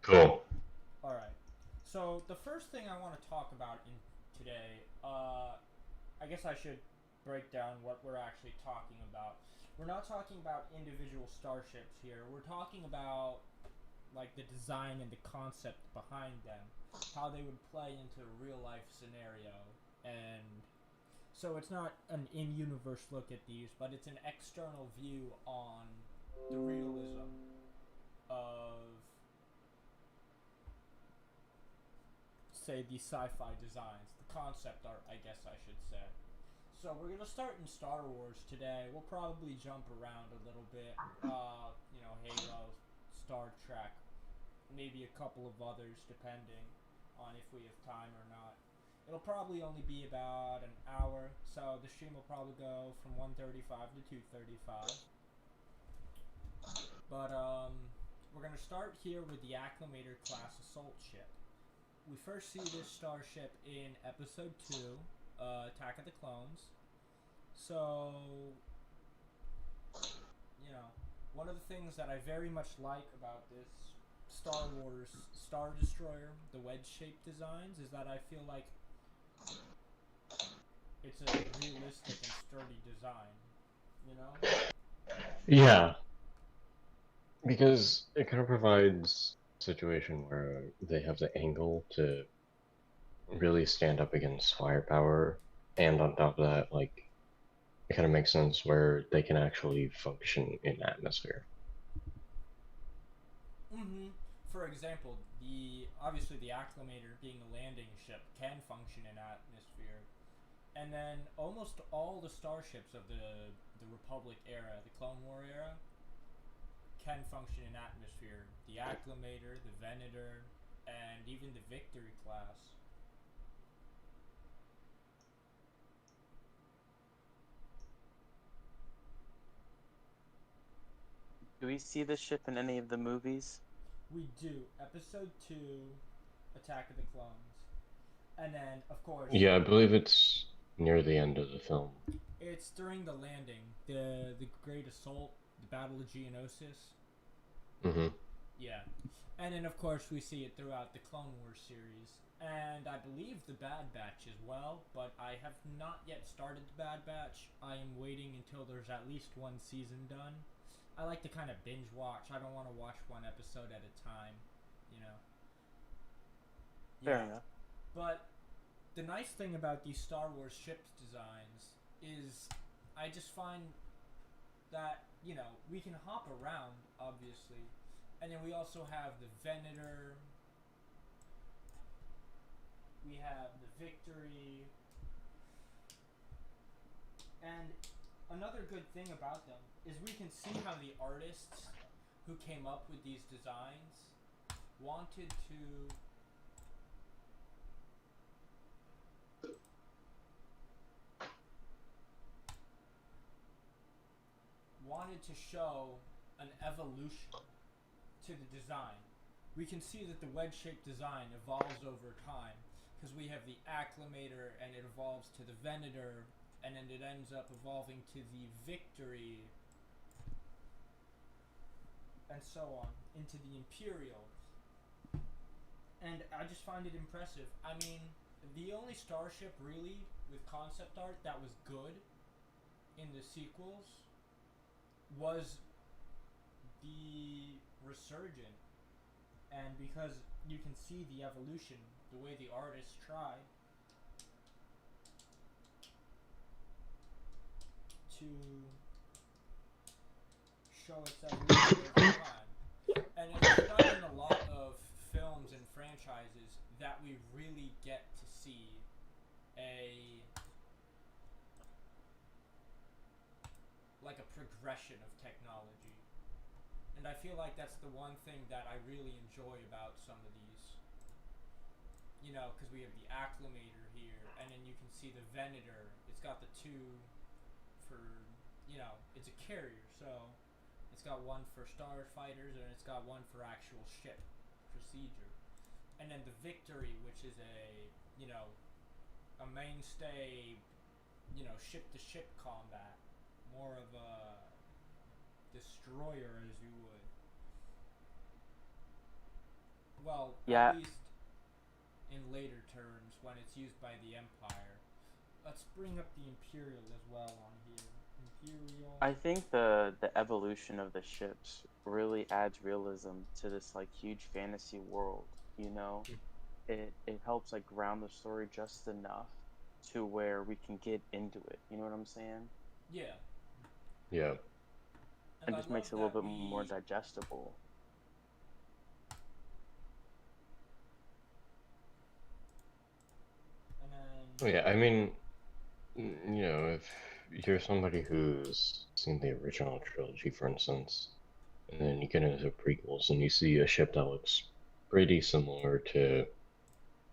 Cool. All right. So the first thing I want to talk about in today, I guess I should break down what we're actually talking about. We're not talking about individual starships here. We're talking about like the design and the concept behind them, how they would play into a real life scenario, and so it's not an in-universe look at these, but it's an external view on the realism of say the sci-fi designs, the concept art, I guess I should say. So we're gonna start in Star Wars today. We'll probably jump around a little bit. Halo, Star Trek, maybe a couple of others depending on if we have time or not. It'll probably only be about an hour, so the stream will probably go from 1:35 to 2:35. But we're gonna start here with the Acclimator class assault ship. We first see this starship in episode 2, Attack of the Clones. So, you know, one of the things that I very much like about this Star Wars Star Destroyer, the wedge shaped designs, is that I feel like it's a realistic and sturdy design, you know? Yeah, because it kind of provides a situation where they have the angle to really stand up against firepower, and on top of that, like, it kind of makes sense where they can actually function in atmosphere. Mm-hmm. For example, the obviously the Acclimator being a landing ship can function in atmosphere. And then almost all the starships of the Republic era, the Clone War era, can function in atmosphere. The Acclimator, the Venator, and even the Victory class. Do we see the ship in any of the movies? We do Episode 2, Attack of the Clones. And then, of course, Yeah, I believe it's near the end of the film. it's during the landing, the Great Assault, the Battle of Geonosis. Hmm. Yeah. And then, of course, we see it throughout the Clone Wars series. And I believe the Bad Batch as well, but I have not yet started the Bad Batch. I am waiting until there's at least one season done. I like to kind of binge watch. I don't want to watch one episode at a time, you know? Fair Yeah. enough. But the nice thing about these Star Wars ships designs is I just find that, we can hop around, obviously. And then we also have the Venator, we have the Victory, and another good thing about them is we can see how the artists who came up with these designs wanted to show an evolution to the design. We can see that the wedge-shaped design evolves over time because we have the Acclimator and it evolves to the Venator and then it ends up evolving to the Victory and so on into the Imperial. And I just find it impressive. I mean, the only starship really with concept art that was good in the sequels was the Resurgent, and because you can see the evolution, the way the artists tried to show its evolution over time. And it's not in a lot of films and franchises that we really get to see a like a progression of technology. And I feel like that's the one thing that I really enjoy about some of these. Because we have the Acclimator here, and then you can see the Venator. It's got the two for, it's a carrier, so it's got one for starfighters and it's got one for actual ship procedure. And then the Victory, which is a mainstay, ship to ship combat, more of a destroyer, as you would. well, at Yeah, least in later terms when it's used by the Empire. Let's bring up the Imperial as well on here. Imperial. I think the evolution of the ships really adds realism to this like huge fantasy world, you know? It helps like ground the story just enough to where we can get into it. You know what I'm saying? Yeah, Yeah. and And I just love makes it a little that bit more we. digestible. And Oh, then. yeah, I mean, if you're somebody who's seen the original trilogy, for instance, and then you get into prequels and you see a ship that looks pretty similar to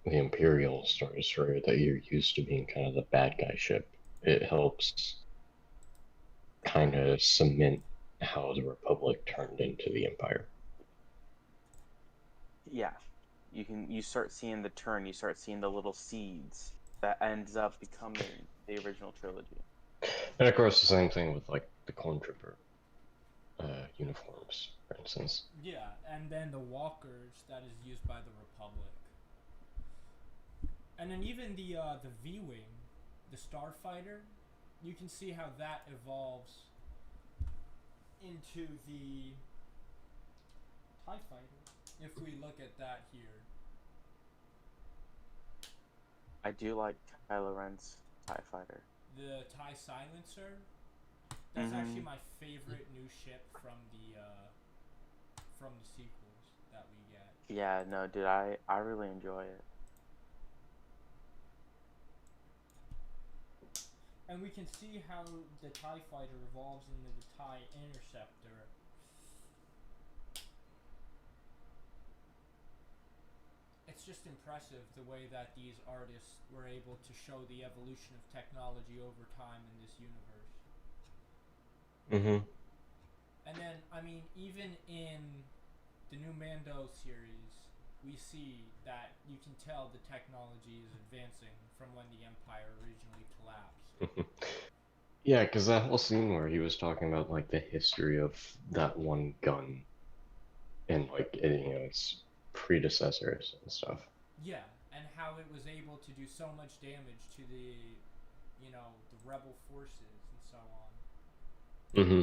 the Imperial Star Destroyer that you're used to being kind of the bad guy ship, it helps kind of cement how the Republic turned into the Empire. Yeah. You start seeing the turn, you start seeing the little seeds that ends up becoming the original trilogy. And of course, the same thing with like the Clone Trooper uniforms, for instance. Yeah, and then the walkers that is used by the Republic. And then even the V-wing, the starfighter, you can see how that evolves into the TIE fighter. If we look at that here, I do like Kylo Ren's TIE Fighter. the TIE silencer. That's actually Mm-hmm. my favorite new ship from the sequels that we get. Yeah, no, dude, I really enjoy it. And we can see how the TIE fighter evolves into the TIE interceptor. It's just impressive the way that these artists were able to show the evolution of technology over time in this universe. Mm-hmm. And then, I mean, even in the new Mando series, we see that you can tell the technology is advancing from when the Empire originally collapsed. Yeah, because that whole scene where he was talking about like the history of that one gun and like its predecessors and stuff. Yeah, and how it was able to do so much damage to the rebel forces and so on. Mm-hmm.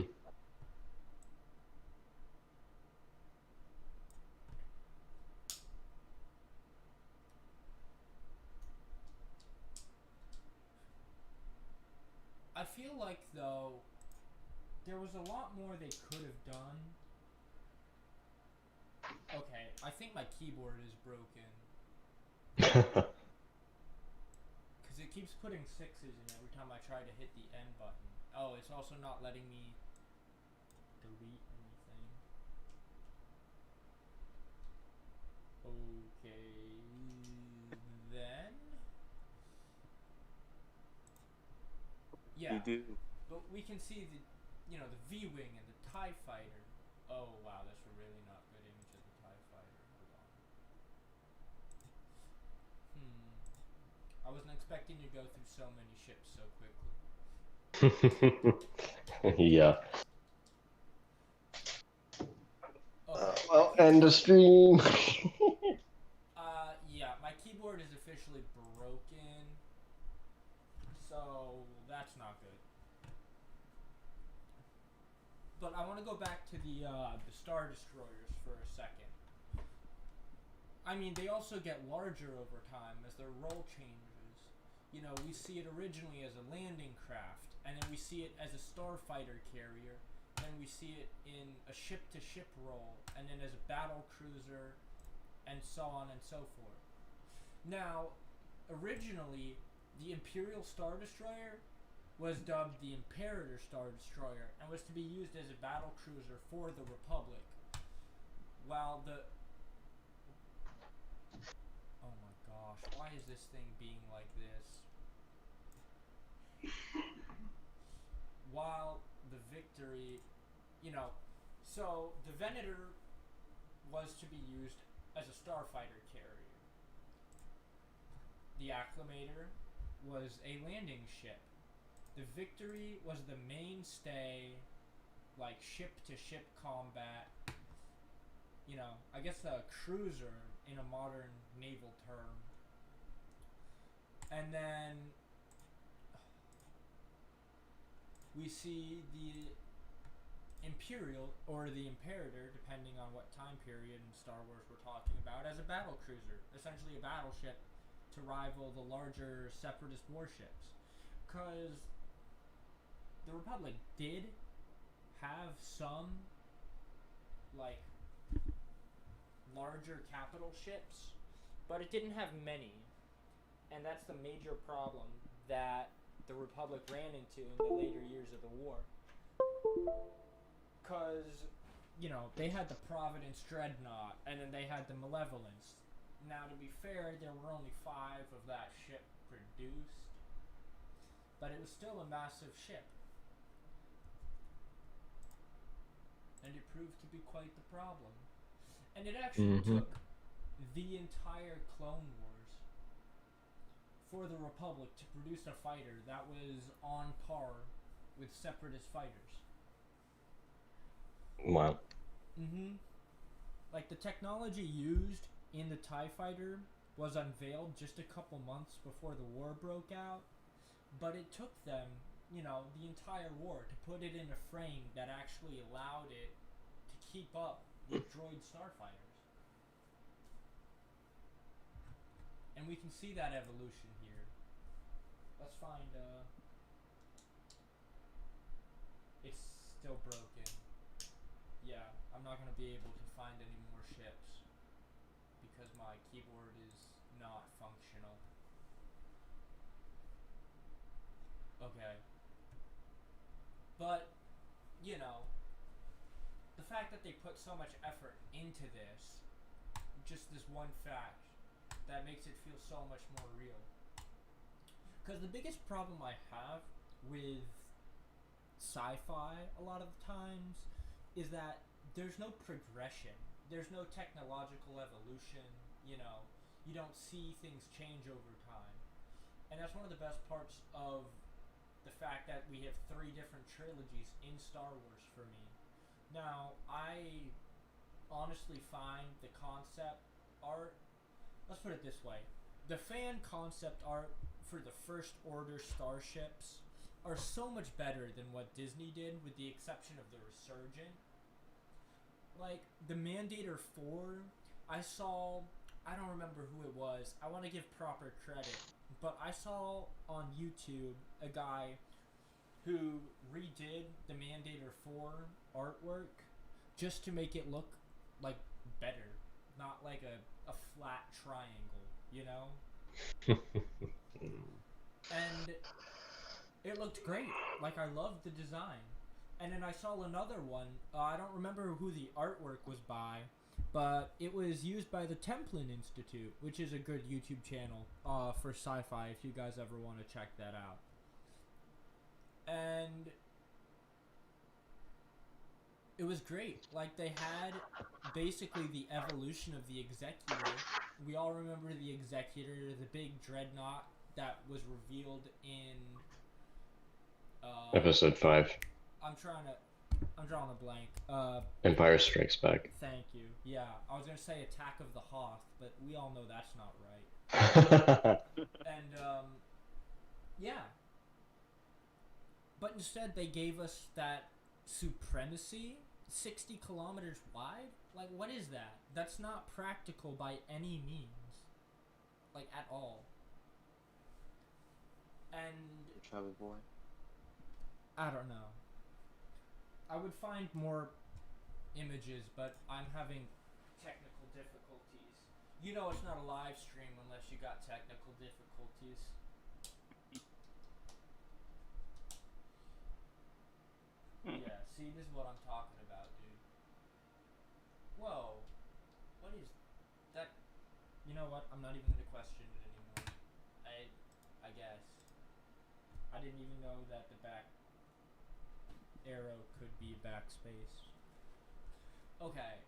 I feel like though there was a lot more they could have done. Okay, I think my keyboard is broken because it keeps putting sixes in every time I try to hit the N button. Oh, it's also not letting me delete anything. Okay, then You yeah, do. but we can see the V-wing and the TIE fighter. Oh wow, that's a really not good image of the TIE fighter. Hold on. I wasn't expecting to go through so many ships so quickly. Yeah. Okay, my Well, end the keyboard. stream. Yeah, my keyboard is officially broken, so that's not good. But I want to go back to the Star Destroyers for a second. I mean, they also get larger over time as their role changes. We see it originally as a landing craft, and then we see it as a starfighter carrier, then we see it in a ship-to-ship role, and then as a battle cruiser, and so on and so forth. Now, originally, the Imperial Star Destroyer was dubbed the Imperator Star Destroyer and was to be used as a battle cruiser for the Republic. While the Oh my gosh, why is this thing being like this? While the Victory, you know, so the Venator was to be used as a starfighter carrier. The Acclamator was a landing ship. The Victory was the mainstay, like ship to ship combat. I guess a cruiser in a modern naval term. And then we see the Imperial, or the Imperator, depending on what time period in Star Wars we're talking about, as a battle cruiser, essentially a battleship to rival the larger Separatist warships. Because the Republic did have some, like, larger capital ships, but it didn't have many. And that's the major problem that the Republic ran into in the later years of the war. Because, they had the Providence Dreadnought, and then they had the Malevolence. Now, to be fair, there were only 5 of that ship produced, but it was still a massive ship. And it proved to be quite the problem. And it actually took the entire Clone Wars for the Republic to produce a fighter that was on par with Separatist fighters. Wow. Like, the technology used in the TIE fighter was unveiled just a couple months before the war broke out, but it took them, the entire war to put it in a frame that actually allowed it to keep up with droid starfighters. And we can see that evolution here. Let's find, it's still broken. Yeah, I'm not going to be able to find any more ships because my keyboard is not functional. Okay. But, the fact that they put so much effort into this, just this one fact, that makes it feel so much more real. Because the biggest problem I have with sci-fi a lot of the times is that there's no progression. There's no technological evolution, You don't see things change over time. And that's one of the best parts of the fact that we have 3 different trilogies in Star Wars for me. Now, I honestly find the concept art, let's put it this way, the fan concept art for the First Order starships are so much better than what Disney did, with the exception of the Resurgent. Like, the Mandator 4, I don't remember who it was, I want to give proper credit, but I saw on YouTube a guy who redid the Mandator 4 artwork just to make it look, like, better, not like a flat triangle, And it looked great. Like, I loved the design. And then I saw another one. I don't remember who the artwork was by, but it was used by the Templin Institute, which is a good YouTube channel for sci-fi if you guys ever want to check that out. And it was great. Like, they had basically the evolution of the Executor. We all remember the Executor, the big dreadnought that was revealed in Episode 5. I'm drawing a blank. Empire Strikes Back. Thank you. Yeah, I was gonna say Attack of the Hoth, but we all know that's not right. And yeah. But instead, they gave us that supremacy, 60 kilometers wide. Like, what is that? That's not practical by any means, like, at all. And Chubby boy. I don't know. I would find more images, but I'm having technical difficulties. It's not a live stream unless you got technical difficulties. Yeah, see, this is what I'm talking about, dude. Whoa. What is that? You know what? I'm not even going to question it anymore. I guess. I didn't even know that the back arrow could be backspace. Okay,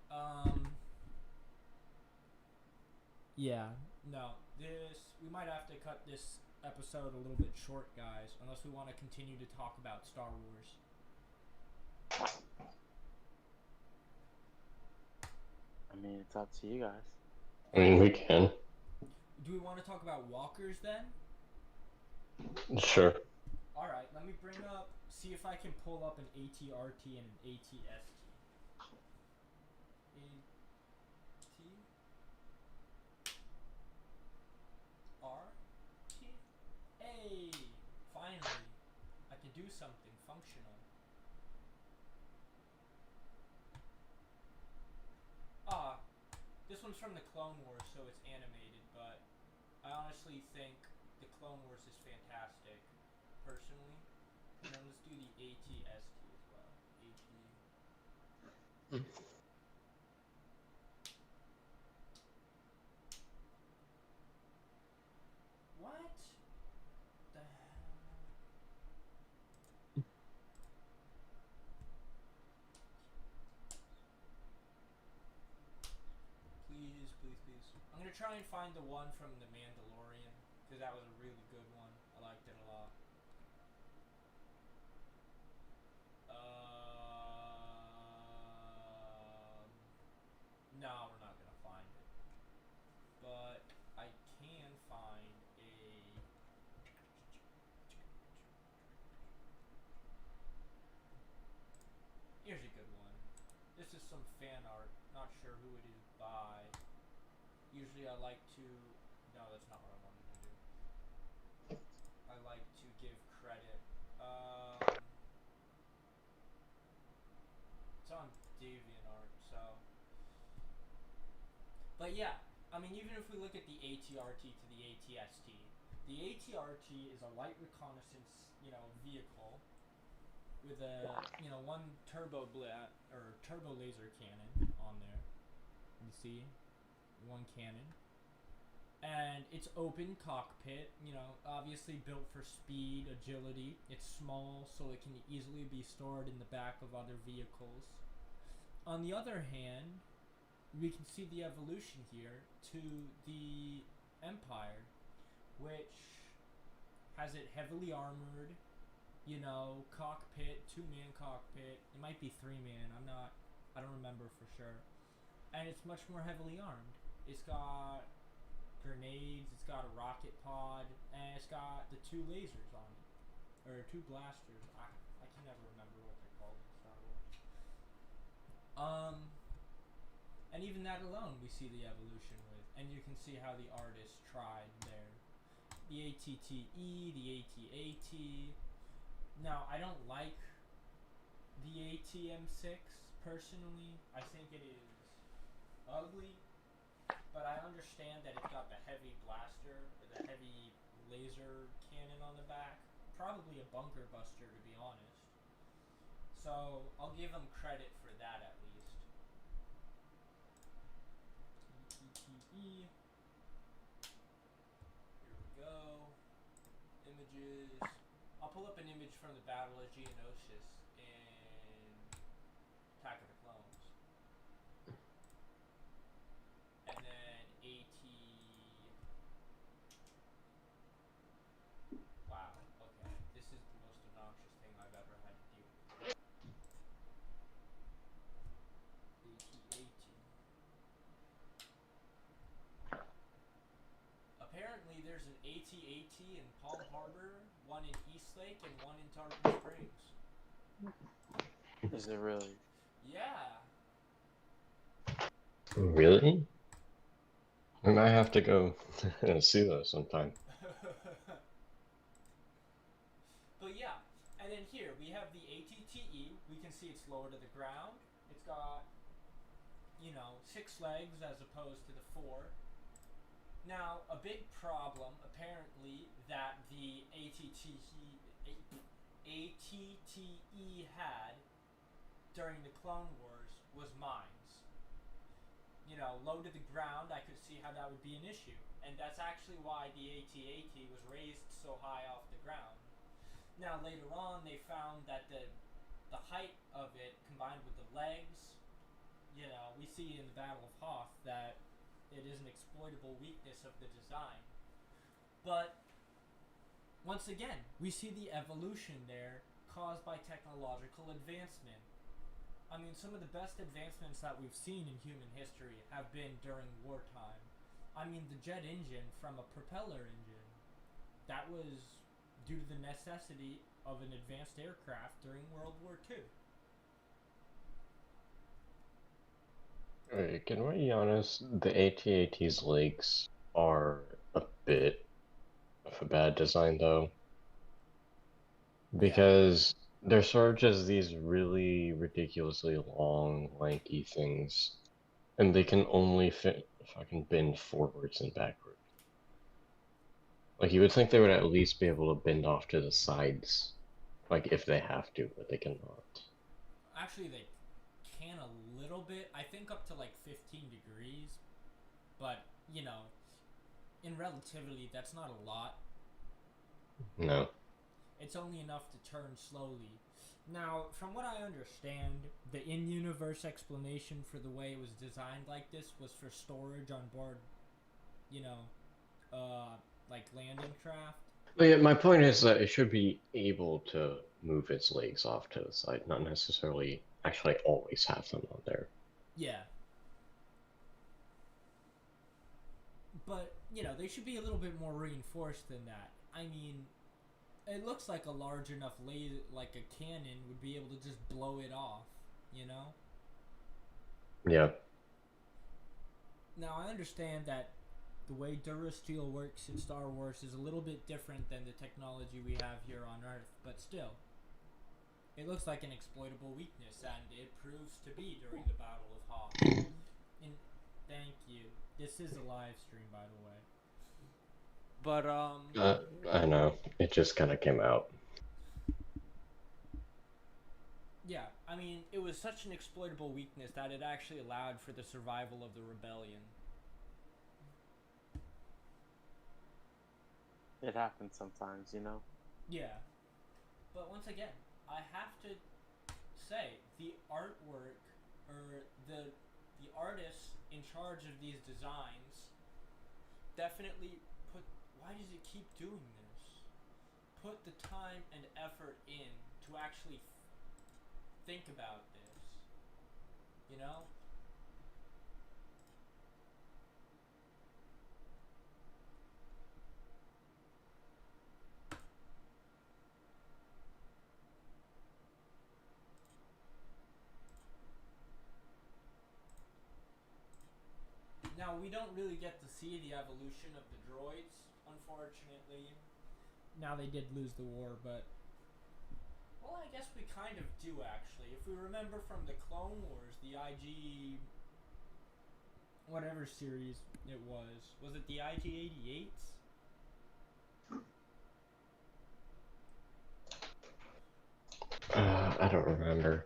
yeah, no, we might have to cut this episode a little bit short, guys, unless we want to continue to talk about Star Wars. I mean, it's up to you guys. I mean, we can. Do we want to talk about walkers then? Sure. Alright, let me bring up, see if I can pull up an ATRT and an ATST. ATRT? Hey! Finally, I can do something functional. This one's from the Clone Wars, so it's animated, but I honestly think the Clone Wars is fantastic, personally. And then let's do the ATST as well. What the hell? Please, please, please. I'm gonna try and find the one from The Mandalorian, because that was a really good one. I liked it a lot. No, we're not gonna find it. But I can find a. Here's a good one. This is some fan art. Not sure who it is by. Usually I like to. No, that's not what I wanted to do. I like to give credit. It's on DeviantArt, so. But yeah, I mean, even if we look at the ATRT to the ATST, the ATRT is a light reconnaissance, vehicle with a, one turbo laser cannon on there. You see, one cannon, and it's open cockpit. Obviously built for speed, agility. It's small, so it can easily be stored in the back of other vehicles. On the other hand, we can see the evolution here to the Empire, which has it heavily armored, cockpit, 2-man cockpit. It might be 3-man. I don't remember for sure. And it's much more heavily armed. It's got grenades, it's got a rocket pod, and it's got the 2 lasers on it. Or 2 blasters. I can never remember what they're called in Star Wars. And even that alone we see the evolution with. And you can see how the artist tried there. The ATTE, the ATAT. Now, I don't like the ATM6 personally. I think it is ugly, but I understand that it's got the heavy blaster, or the heavy laser cannon on the back. Probably a bunker buster, to be honest. So, I'll give them credit for that at least. TTE. Here we go. Images. I'll pull up an image from the Battle of Geonosis in Attack of the Clones. And then Wow, okay. This is the most obnoxious thing I've ever had to deal with. AT-AT. Apparently there's an AT-AT in Palm Harbor, one in Eastlake, and one in Tarpon Springs. Is it really? Yeah. Really? We might have to go see those sometime. But yeah, and then here we have the ATTE. We can see it's lower to the ground. It's got, 6 legs as opposed to the 4. Now, a big problem, apparently, that the ATTE had during the Clone Wars was mines. Low to the ground, I could see how that would be an issue. And that's actually why the AT-AT was raised so high off the ground. Now, later on, they found that the height of it, combined with the legs, we see in the Battle of Hoth that it is an exploitable weakness of the design. But once again, we see the evolution there caused by technological advancement. I mean, some of the best advancements that we've seen in human history have been during wartime. I mean, the jet engine from a propeller engine. That was due to the necessity of an advanced aircraft during World War II. Can we be honest? The AT-AT's legs are a bit of a bad design, though, Yeah, because they're sort of just these really ridiculously long, lanky things, and they can only fit fucking bend forwards and backwards. Like, you would think they would at least be able to bend off to the sides, like if they have to, but they cannot. actually, they can a little bit. I think up to like 15 degrees, but you know, in relativity, that's not a lot. No. It's only enough to turn slowly. Now, from what I understand, the in-universe explanation for the way it was designed like this was for storage on board, you know, like landing craft. But yeah, my point is that it should be able to move its legs off to the side, not necessarily actually always have them on there. Yeah, but you know, they should be a little bit more reinforced than that. I mean, it looks like a large enough laser, like a cannon, would be able to just blow it off. You know. Yeah. Now I understand that the way Durasteel works in Star Wars is a little bit different than the technology we have here on Earth, but still, it looks like an exploitable weakness, and it proves to be during the Battle of Hoth. And thank you. This is a live stream, by the way. But I know. It just kind of came out. yeah, I mean, it was such an exploitable weakness that it actually allowed for the survival of the rebellion. It happens sometimes, you know? Yeah, but once again, I have to say the artwork or the artists in charge of these designs definitely put. Why does it keep doing this? Put the time and effort in to actually think about this. You know. Now we don't really get to see the evolution of the droids, unfortunately. Now they did lose the war, but well, I guess we kind of do actually. If we remember from the Clone Wars, the IG whatever series it was it the IG-88s? I don't remember.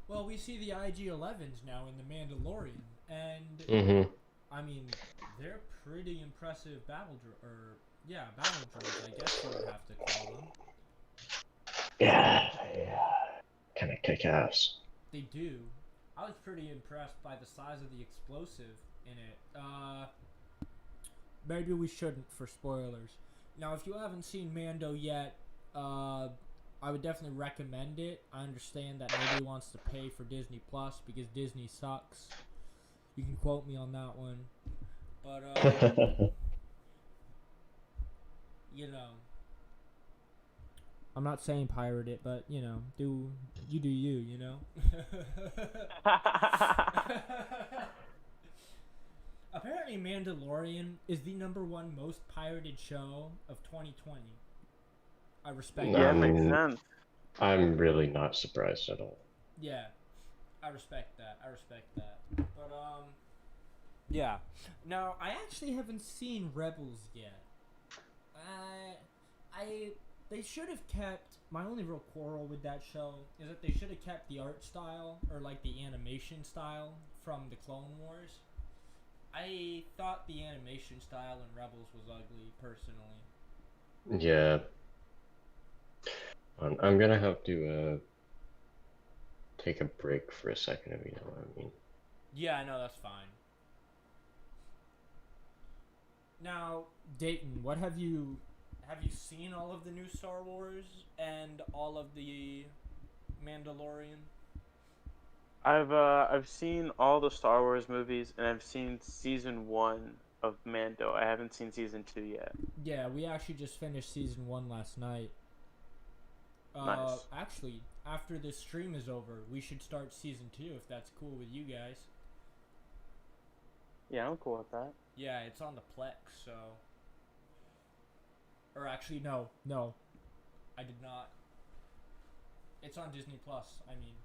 Well, we see the IG-11s now in the Mandalorian, and Mm-hmm. I mean they're pretty impressive battle droids, I guess you would have to call them. Yeah, they kind of kick ass. They do. I was pretty impressed by the size of the explosive in it. Maybe we shouldn't for spoilers. Now, if you haven't seen Mando yet, I would definitely recommend it. I understand that nobody wants to pay for Disney Plus because Disney sucks. You can quote me on that one. But, you know, I'm not saying pirate it, but you know, do you, you know? Apparently, Mandalorian is the #1 most pirated show of 2020. I respect Yeah, it that. makes sense. I'm really not surprised at all. Yeah, I respect that. But yeah. Now I actually haven't seen Rebels yet. I they should have kept. My only real quarrel with that show is that they should have kept the art style or like the animation style from the Clone Wars. I thought the animation style in Rebels was ugly, personally. Yeah. I'm gonna have to take a break for a second, if you know what I mean. Yeah, I know, that's fine. Now, Dayton, what have you seen all of the new Star Wars and all of the Mandalorian? I've seen all the Star Wars movies and I've seen season 1 of Mando. I haven't seen season 2 yet. Yeah, we actually just finished season 1 last night. Nice. Actually, after this stream is over, we should start season 2 if that's cool with you guys. Yeah, I'm cool with that. Yeah, it's on the Plex, so. Or actually, no, I did not. It's on Disney Plus. I mean.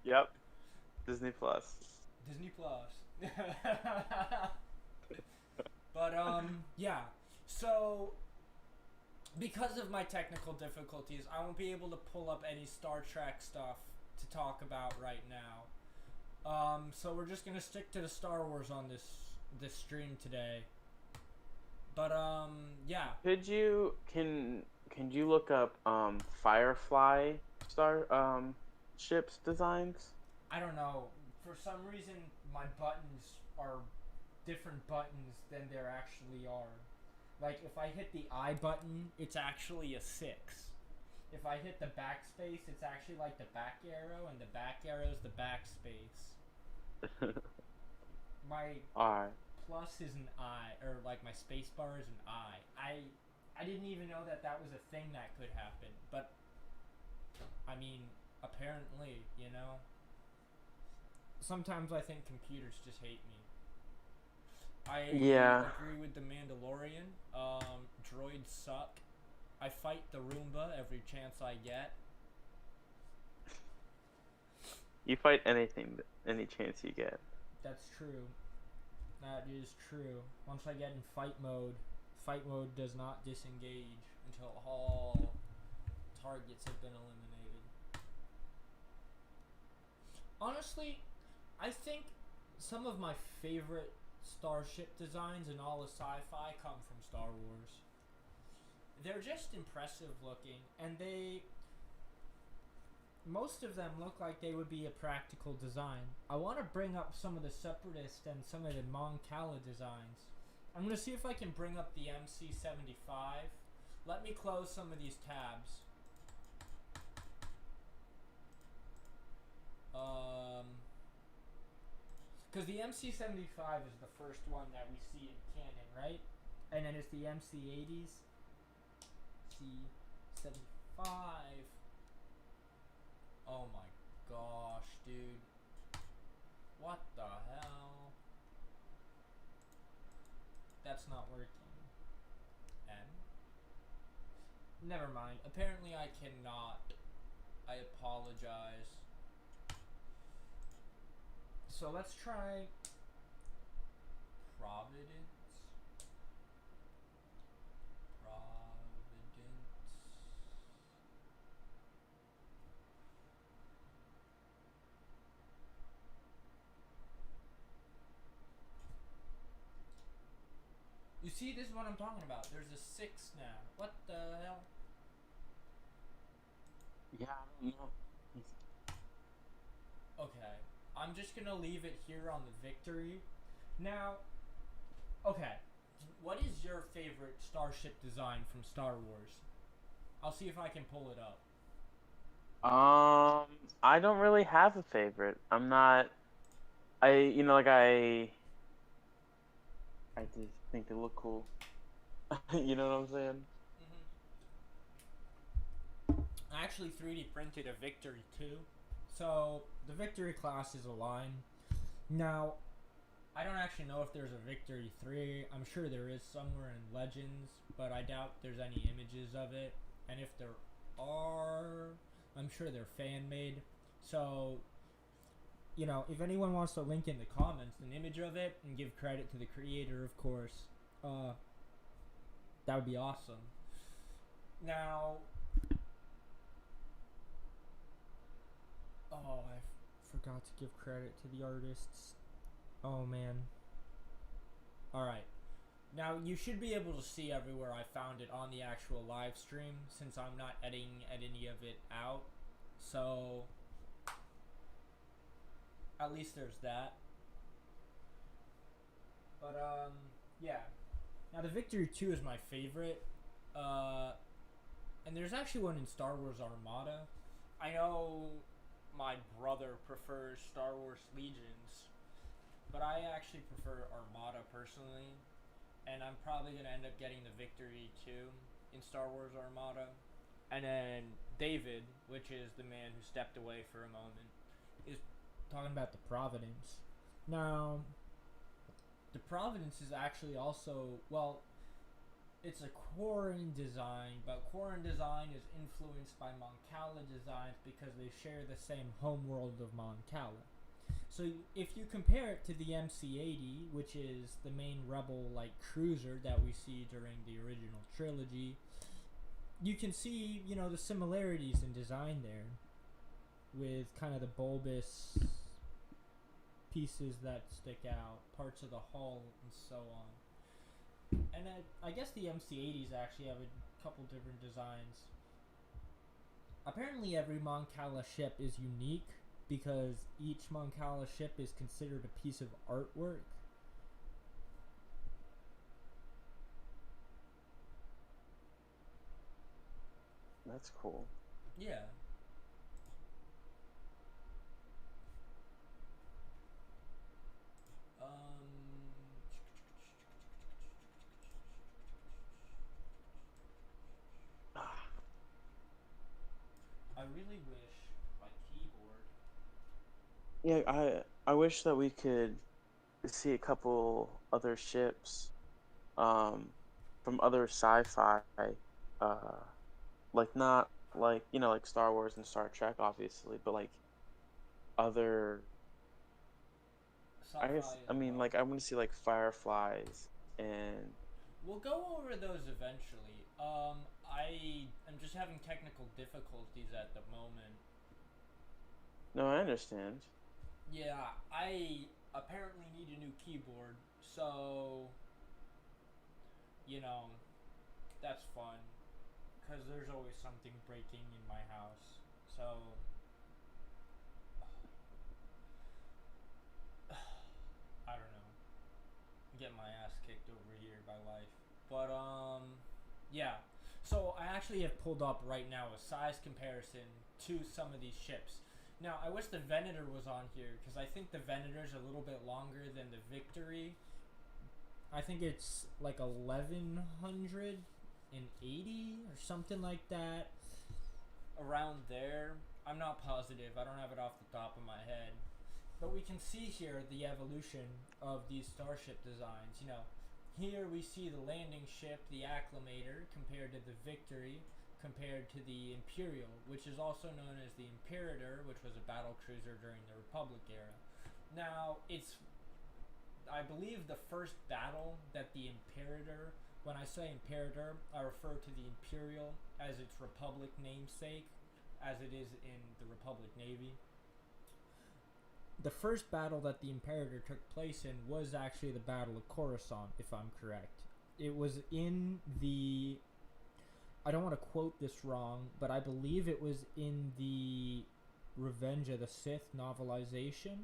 Yep. Disney Plus. Disney Plus. But yeah. So because of my technical difficulties, I won't be able to pull up any Star Trek stuff to talk about right now. So we're just gonna stick to the Star Wars on this stream today. But yeah. Can you look up Firefly ships designs? I don't know. For some reason, my buttons are different buttons than there actually are. Like, if I hit the I button, it's actually a 6. If I hit the backspace, it's actually like the back arrow, and the back arrow is the backspace. My Alright. plus is an I, or like my space bar is an I. I didn't even know that was a thing that could happen, but I mean, apparently, you know. Sometimes I think computers just hate me. I Yeah. agree with the Mandalorian. Droids suck. I fight the Roomba every chance I get. You fight anything, any chance you get. That's true. That is true. Once I get in fight mode does not disengage until all targets have been eliminated. Honestly, I think some of my favorite starship designs in all of sci-fi come from Star Wars. They're just impressive looking, and most of them look like they would be a practical design. I want to bring up some of the Separatist and some of the Mon Cala designs. I'm going to see if I can bring up the MC-75. Let me close some of these tabs. Because the MC-75 is the first one that we see in canon, right? And then it's the MC-80s. C-75. Oh my gosh, dude. What the hell? That's not working. And? Never mind. Apparently I cannot. I apologize. So let's try Providence. You see, this is what I'm talking about. There's a 6 now. What the hell? Yeah, I don't know. Okay. I'm just gonna leave it here on the victory. Now, okay. What is your favorite starship design from Star Wars? I'll see if I can pull it up. I don't really have a favorite. I'm not. I just think they look cool. You know what I'm saying? I actually 3D printed a Victory too. So, the Victory class is a line. Now, I don't actually know if there's a Victory 3. I'm sure there is somewhere in Legends, but I doubt there's any images of it. And if there are, I'm sure they're fan-made. So, you know, if anyone wants to link in the comments an image of it and give credit to the creator, of course, that would be awesome. Now, oh, I forgot to give credit to the artists. Oh man. Alright. Now, you should be able to see everywhere I found it on the actual live stream, since I'm not editing any of it out. So, at least there's that. But, yeah. Now, the Victory 2 is my favorite. And there's actually one in Star Wars Armada. I know my brother prefers Star Wars Legions. but I actually prefer Armada personally, and I'm probably gonna end up getting the Victory too in Star Wars Armada. And then David, which is the man who stepped away for a moment, is talking about the Providence. Now, the Providence is actually also, well, it's a Quarren design, but Quarren design is influenced by Mon Cala designs because they share the same homeworld of Mon Cala. So if you compare it to the MC-80, which is the main rebel like cruiser that we see during the original trilogy, you can see, you know, the similarities in design there with kind of the bulbous pieces that stick out, parts of the hull, and so on. And I guess the MC-80s actually have a couple different designs. Apparently, every Mon Cala ship is unique because each Mon Cala ship is considered a piece of artwork. That's cool. Yeah. I really wish my keyboard. Yeah, I wish that we could see a couple other ships from other sci-fi uh like not like like Star Wars and Star Trek obviously, but like other I Sci-fi guess as I mean well. like I want to see like fireflies and We'll go over those eventually. I am just having technical difficulties at the moment. no, I understand. Yeah, I apparently need a new keyboard, so you know that's fun because there's always something breaking in my house. So I don't know. Get my ass kicked over here by life. But yeah. So I actually have pulled up right now a size comparison to some of these ships. Now I wish the Venator was on here because I think the Venator's a little bit longer than the Victory. I think it's like 1180 or something like that, around there. I'm not positive. I don't have it off the top of my head. But we can see here the evolution of these starship designs. You know, here we see the landing ship, the Acclamator, compared to the Victory, compared to the Imperial, which is also known as the Imperator, which was a battle cruiser during the Republic era. Now, it's, I believe, the first battle that the Imperator, when I say Imperator, I refer to the Imperial as its Republic namesake, as it is in the Republic Navy. The first battle that the Imperator took place in was actually the Battle of Coruscant, if I'm correct. It was in the. I don't want to quote this wrong, but I believe it was in the Revenge of the Sith novelization.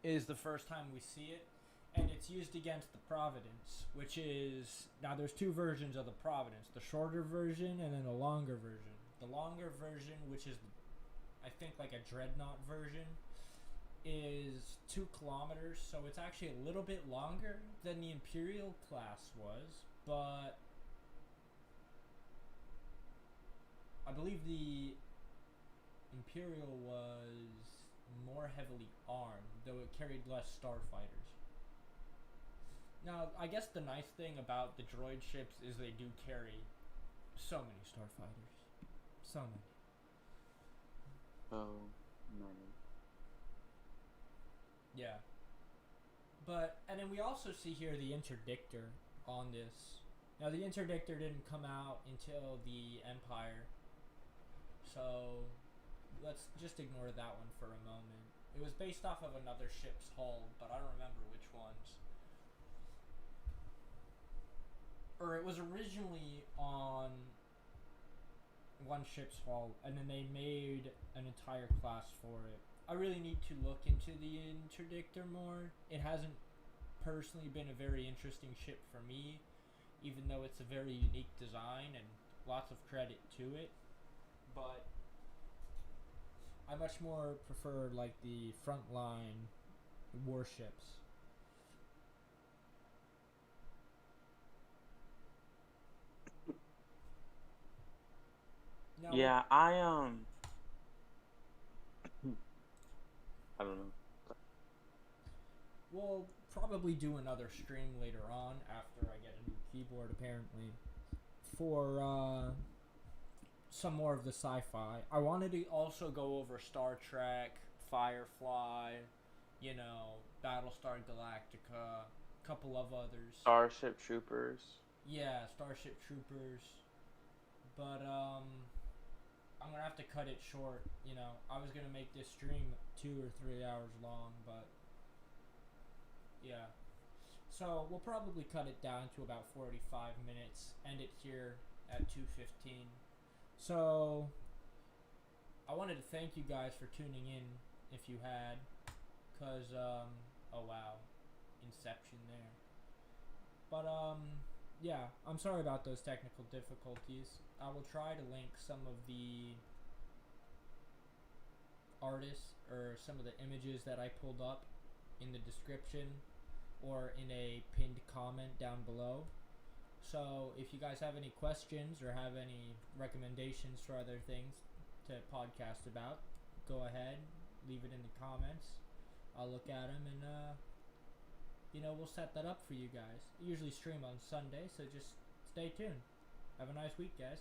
It is the first time we see it, and it's used against the Providence, which is. Now, there's two versions of the Providence, the shorter version and then the longer version. The longer version, which is, I think, like a dreadnought version, is 2 kilometers, so it's actually a little bit longer than the Imperial class was, but I believe the Imperial was more heavily armed, though it carried less starfighters. Now, I guess the nice thing about the droid ships is they do carry so many starfighters. So many. Oh, many. Yeah. But, and then we also see here the interdictor on this. Now, the interdictor didn't come out until the Empire, so let's just ignore that one for a moment. It was based off of another ship's hull, but I don't remember which ones. Or it was originally on one ship's hull, and then they made an entire class for it. I really need to look into the interdictor more. It hasn't personally been a very interesting ship for me, even though it's a very unique design and lots of credit to it. But I much more prefer like the frontline warships. Now we'll Yeah, I don't know. we'll probably do another stream later on after I get a new keyboard apparently for some more of the sci-fi. I wanted to also go over Star Trek, Firefly, you know, Battlestar Galactica, a couple of others. Starship Troopers. Yeah, Starship Troopers. But I'm gonna have to cut it short. You know, I was gonna make this stream 2 or 3 hours long, but yeah. So we'll probably cut it down to about 45 minutes. End it here at 2:15. So I wanted to thank you guys for tuning in. If you had, cause oh wow, Inception there. But yeah, I'm sorry about those technical difficulties. I will try to link some of the artists or some of the images that I pulled up in the description or in a pinned comment down below. So if you guys have any questions or have any recommendations for other things to podcast about, go ahead, leave it in the comments. I'll look at them and we'll set that up for you guys. I usually stream on Sunday, so just stay tuned. Have a nice week, guys.